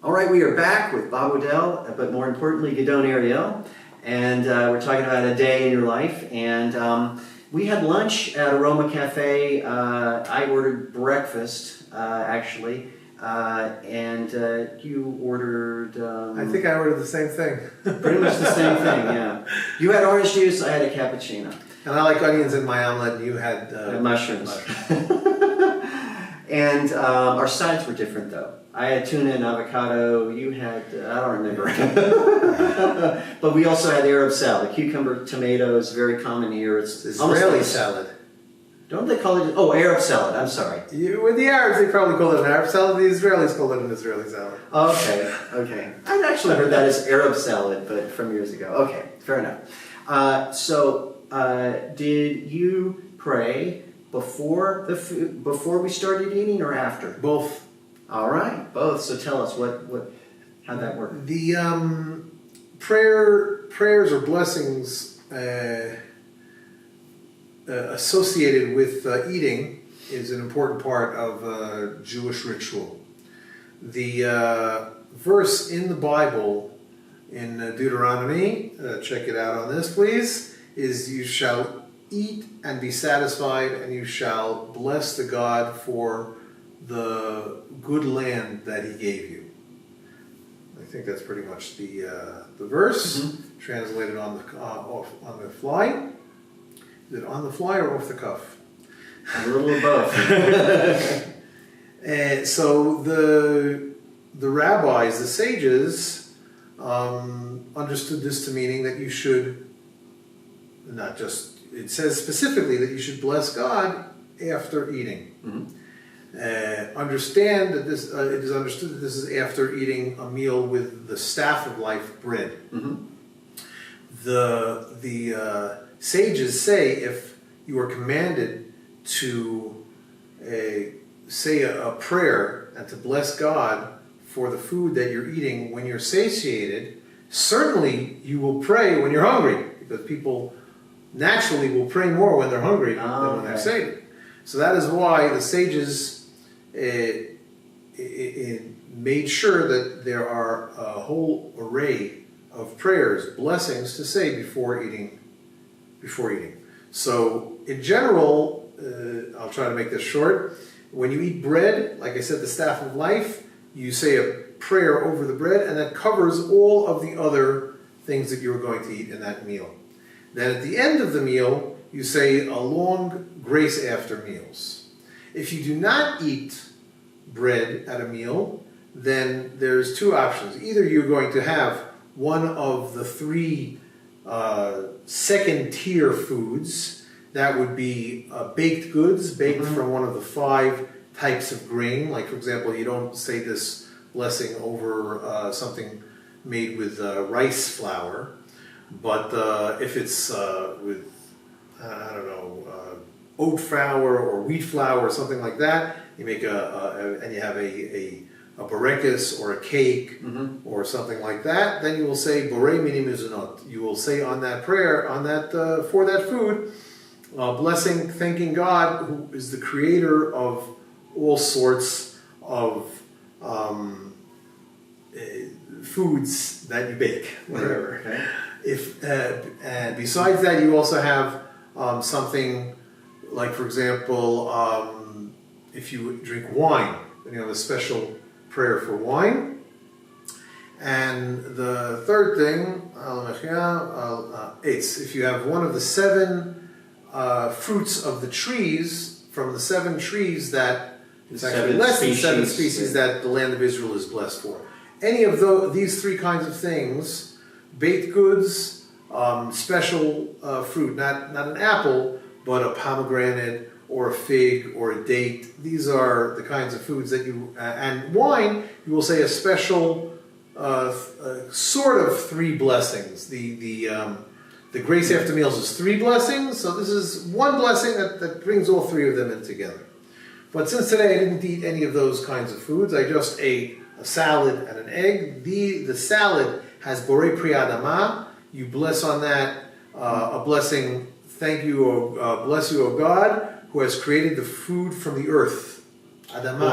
All right, we are back with Bob Odell, but more importantly, Gidon Ariel, and we're talking about a day in your life. And we had lunch at Aroma Cafe. I ordered breakfast, actually, and you ordered... I think I ordered the same thing. Pretty much the same thing, yeah. You had orange juice, I had a cappuccino. And I like onions in my omelet, and you had... mushrooms. And our sides were different, though. I had tuna and avocado. You had, I don't remember. But we also had Arab salad. Cucumber, tomatoes, very common here. It's Israeli salad. Don't they call it? Oh, Arab salad. I'm sorry. With the Arabs, they probably call it an Arab salad. The Israelis call it an Israeli salad. Okay. I'd actually heard that as Arab salad, but from years ago. Okay, fair enough. So, did you pray before the food, before we started eating, or after? Both. All right, both. So tell us how'd that work? The prayers or blessings associated with eating is an important part of Jewish ritual. The verse in the Bible in Deuteronomy, check it out on this, please, is "You shall eat and be satisfied, and you shall bless the God for the good land that He gave you." I think that's pretty much the verse, translated on the fly. Is it on the fly or off the cuff? A little of both. And so the rabbis, the sages, understood this to meaning that you should not just. It says specifically that you should bless God after eating. Understand that this it is understood that this is after eating a meal with the staff of life bread. The sages say if you are commanded to say a prayer and to bless God for the food that you're eating when you're satiated, certainly you will pray when you're hungry, because people naturally will pray more when they're hungry than when they're sated. So that is why the sages made sure that there are a whole array of prayers, blessings to say before eating. So in general, I'll try to make this short. When you eat bread, like I said, the staff of life, you say a prayer over the bread, and that covers all of the other things that you're going to eat in that meal. Then at the end of the meal, you say a long grace after meals. If you do not eat bread at a meal, then there's two options. Either you're going to have one of the three second-tier foods. That would be baked goods, baked from one of the 5 types of grain. Like, for example, you don't say this blessing over something made with rice flour. But if it's with, oat flour or wheat flour or something like that, you make and you have a barekis or a cake or something like that, then you will say borei mini mizunot. You will say on that prayer, on that for that food, blessing, thanking God, who is the creator of all sorts of foods that you bake, whatever. Okay. And besides that, you also have something like, for example, if you drink wine, then you have a special prayer for wine. And the third thing, if you have one of the 7 fruits of the trees, from the 7 trees that it's actually less than 7 species that the land of Israel is blessed for. Any of these 3 kinds of things, baked goods, special fruit, not an apple, but a pomegranate or a fig or a date. These are the kinds of foods that you, and wine, you will say a special sort of 3 blessings. The grace after meals is 3 blessings, so this is one blessing that brings all 3 of them in together. But since today I didn't eat any of those kinds of foods, I just ate a salad and an egg. The salad has borei pri adama. You bless on that a blessing. Thank you, bless you, O God, who has created the food from the earth. Adama.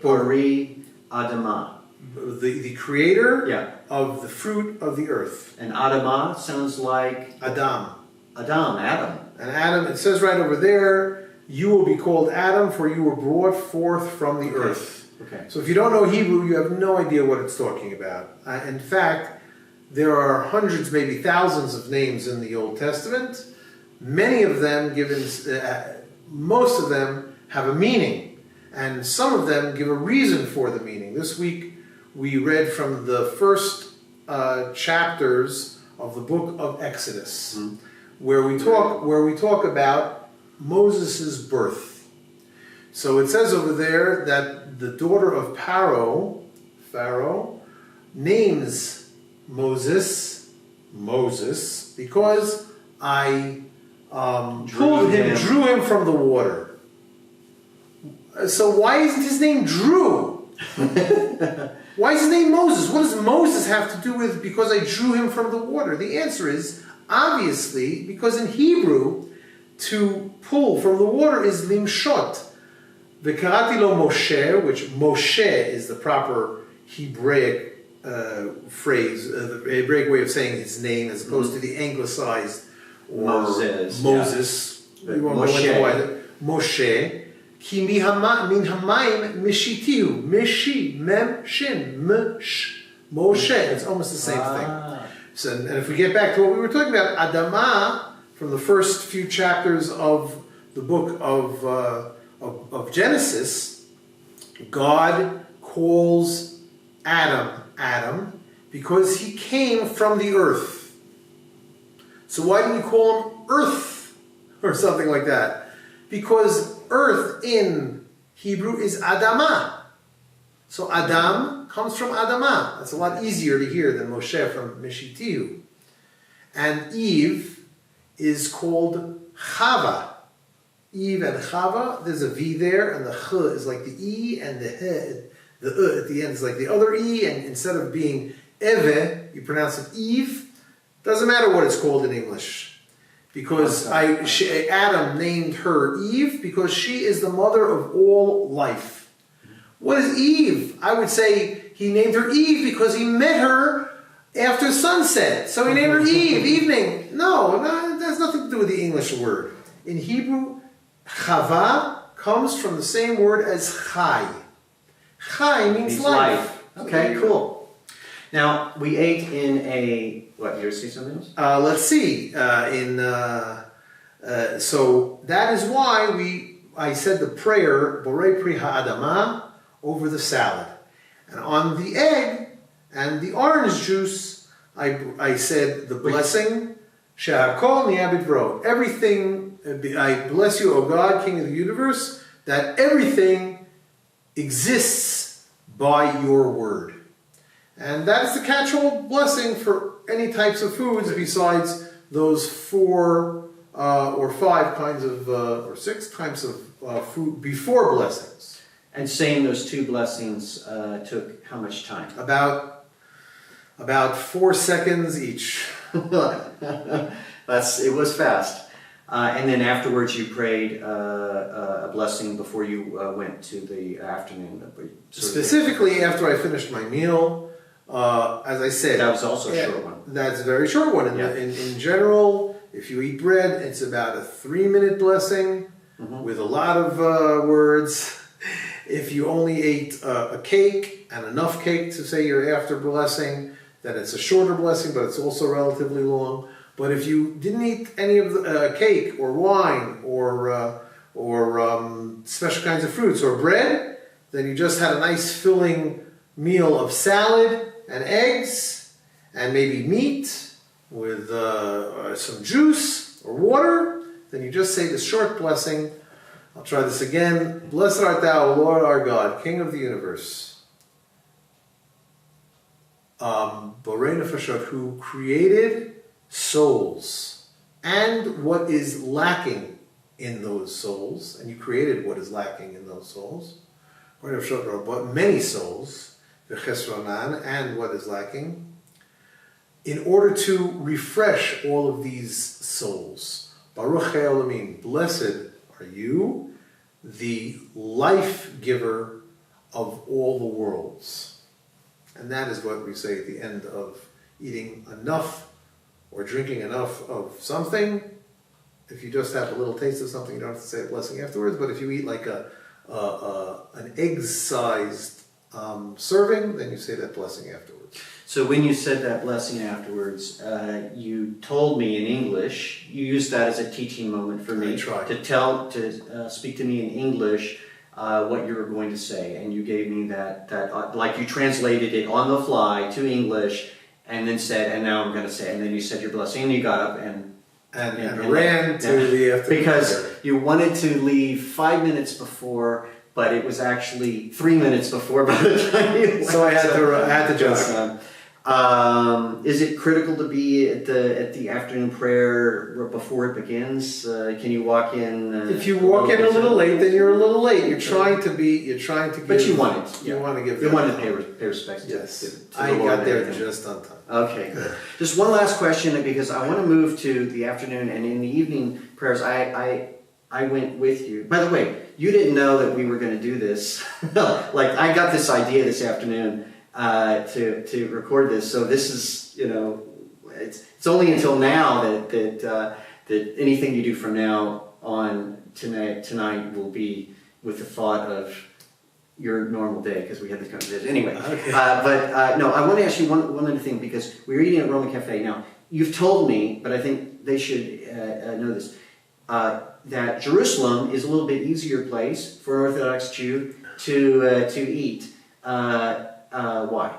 Borei Adama. the creator Yeah. of the fruit of the earth. And Adamah sounds like Adam. Adam. And Adam, it says right over there, you will be called Adam, for you were brought forth from the earth. Okay. So if you don't know Hebrew, you have no idea what it's talking about. In fact, there are hundreds, maybe thousands of names in the Old Testament. Many of them most of them have a meaning, and some of them give a reason for the meaning. This week we read from the first chapters of the book of Exodus, where we talk about Moses' birth. So it says over there that the daughter of Pharaoh, names Moses because I drew him from the water. So why isn't his name Drew? Why is his name Moses? What does Moses have to do with because I drew him from the water? The answer is obviously because in Hebrew, to pull from the water is limshot. V'karati lo Moshe, which Moshe is the proper Hebraic phrase, the Hebraic way of saying his name, as opposed to the anglicized or Moses. Yeah. You won't go into why. Moshe. Ki min hamayim mishitiu. Mishi, mem, shin, msh. Moshe. It's almost the same thing. So, and if we get back to what we were talking about, Adamah, from the first few chapters of the book of Genesis, God calls Adam because he came from the earth. So why didn't he call him earth or something like that? Because earth in Hebrew is Adamah. So Adam comes from Adamah. That's a lot easier to hear than Moshe from Mishitihu. And Eve is called Chava. Eve and Chava, there's a V there, and the Ch is like the E, and the at the end is like the other E, and instead of being Eve, you pronounce it Eve. Doesn't matter what it's called in English. Because Adam named her Eve because she is the mother of all life. What is Eve? I would say he named her Eve because he met her after sunset. So he named her Eve, evening. No, it has nothing to do with the English word. In Hebrew, Chava comes from the same word as Chai. Chai means life. Okay, cool. Now, we ate in a, what, you see something else? Let's see. So that is why I said the prayer, Borei Pri Ha'adamah, over the salad. And on the egg and the orange juice, I said the blessing, She'akol Ni'abid V'ro. Everything, I bless you, O God, King of the universe, that everything exists by your word. And that is the catch-all blessing for any types of foods besides those 4 or 5 kinds of, or 6 types of food before blessings. And saying those 2 blessings took how much time? About 4 seconds each. It was fast. And then afterwards you prayed a blessing before you went to the afternoon. Specifically after I finished my meal. As I said, that was also a short one. That's a very short one. In general, if you eat bread, it's about a 3-minute blessing with a lot of words. If you only ate a cake and enough cake to say your after blessing, then it's a shorter blessing, but it's also relatively long. But if you didn't eat any of the cake or wine or special kinds of fruits or bread, then you just had a nice filling meal of salad and eggs and maybe meat with some juice or water, then you just say the short blessing. I'll try this again. Blessed art thou, O Lord our God, King of the universe, Borei Nefashot, who created souls and what is lacking in those souls, and you created what is lacking in those souls, but many souls, and what is lacking, in order to refresh all of these souls. Baruch Elohim, blessed are you, the life giver of all the worlds. And that is what we say at the end of eating enough or drinking enough of something. If you just have a little taste of something, you don't have to say a blessing afterwards. But if you eat like an egg-sized serving, then you say that blessing afterwards. So when you said that blessing afterwards, you told me in English, you used that as a teaching moment for me. I tried. To speak to me in English what you were going to say. And you gave me that like you translated it on the fly to English and then said, and now I'm going to say, and then you said your blessing and you got up and ran to the afternoon because prayer. You wanted to leave 5 minutes before, but it was actually 3 minutes before by the time you left. So I had to jog. Is it critical to be at the afternoon prayer before it begins? Can you walk in? If you walk in a little late, then you're a little late. You're trying to give. But you want it. You want to give. You want to pay respects. Yes. To I the Lord got there and just on time. Okay, good. Just one last question, because I want to move to the afternoon and in the evening prayers. I went with you. By the way, you didn't know that we were going to do this. Like I got this idea this afternoon to record this. So this is, it's only until now that anything you do from now on tonight will be with the thought of your normal day, because we had this conversation. Anyway, okay. No, I want to ask you one other thing, because we were eating at Roma Cafe. Now, you've told me, but I think they should know this, that Jerusalem is a little bit easier place for an Orthodox Jew to eat. Why?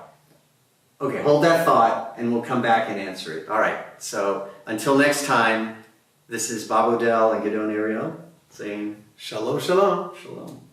Okay, hold that thought, and we'll come back and answer it. All right, so until next time, this is Bob Odell and Gidon Ariel saying Shalom, shalom. shalom.